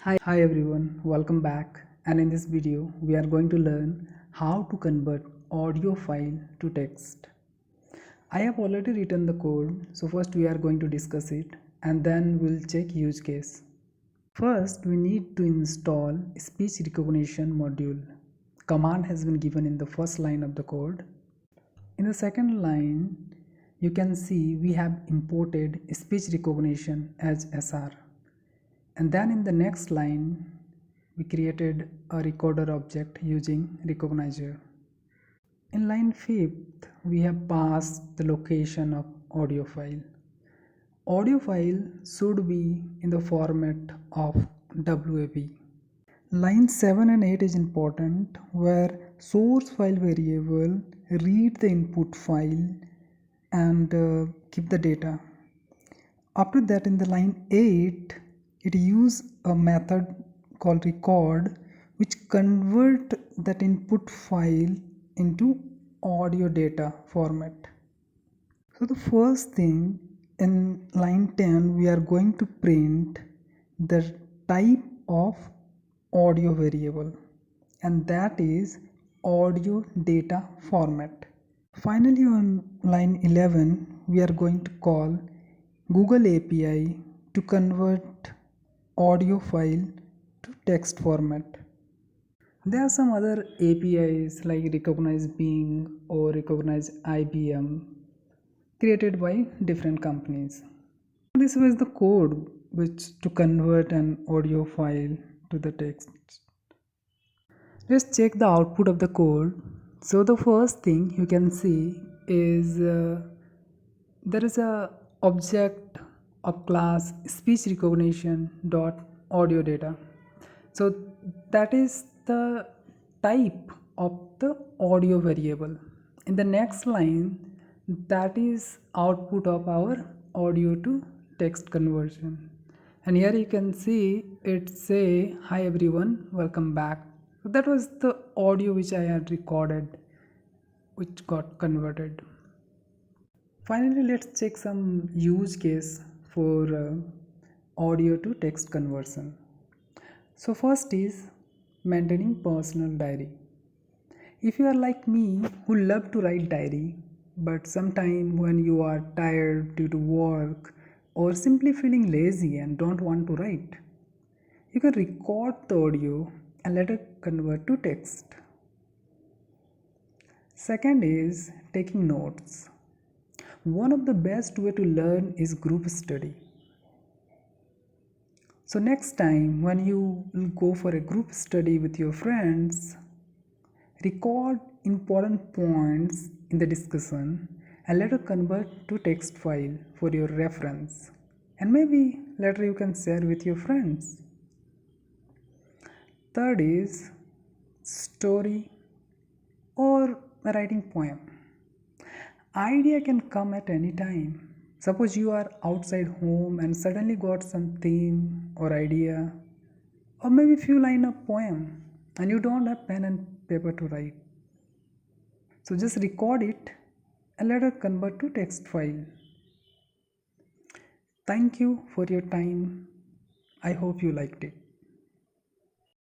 Hi everyone, welcome back, and in this video we are going to learn how to convert audio file to text. I have already written the code, so first we are going to discuss it and then we'll check use case. First we need to install speech recognition module. Command has been given in the first line of the code. In the second line you can see we have imported speech recognition as SR. And then in the next line we created a recorder object using recognizer. In line 5th we have passed the location of audio file. Audio file should be in the format of WAV. Line 7 and 8 is important, where source file variable read the input file and keep the data. After that, in the line 8 it use a method called record, which convert that input file into audio data format. So the first thing, in line 10 we are going to print the type of audio variable, and that is audio data format. Finally, on line 11 we are going to call Google API to convert audio file to text format. There are some other APIs like Recognize Bing or Recognize IBM created by different companies. This was the code which to convert an audio file to the text. Let's check the output of the code. So the first thing you can see is there is a object of class speech recognition dot audio data. So that is the type of the audio variable. In the next line, that is output of our audio to text conversion. And here you can see it say, "Hi everyone, welcome back." So that was the audio which I had recorded, which got converted. Finally, let's check some use case for audio to text conversion. So first is maintaining personal diary. If you are like me who love to write diary, but sometime when you are tired due to work or simply feeling lazy and don't want to write, you can record the audio and let it convert to text. Second is taking notes. One of the best way to learn is group study. So next time when you will go for a group study with your friends, record important points in the discussion and later convert to text file for your reference, and maybe later you can share with your friends. Third is story or writing poem. Idea can come at any time. Suppose you are outside home and suddenly got some theme or idea, or maybe few line of poem, and you don't have pen and paper to write. So just record it and let it convert to text file. Thank you for your time. I hope you liked it.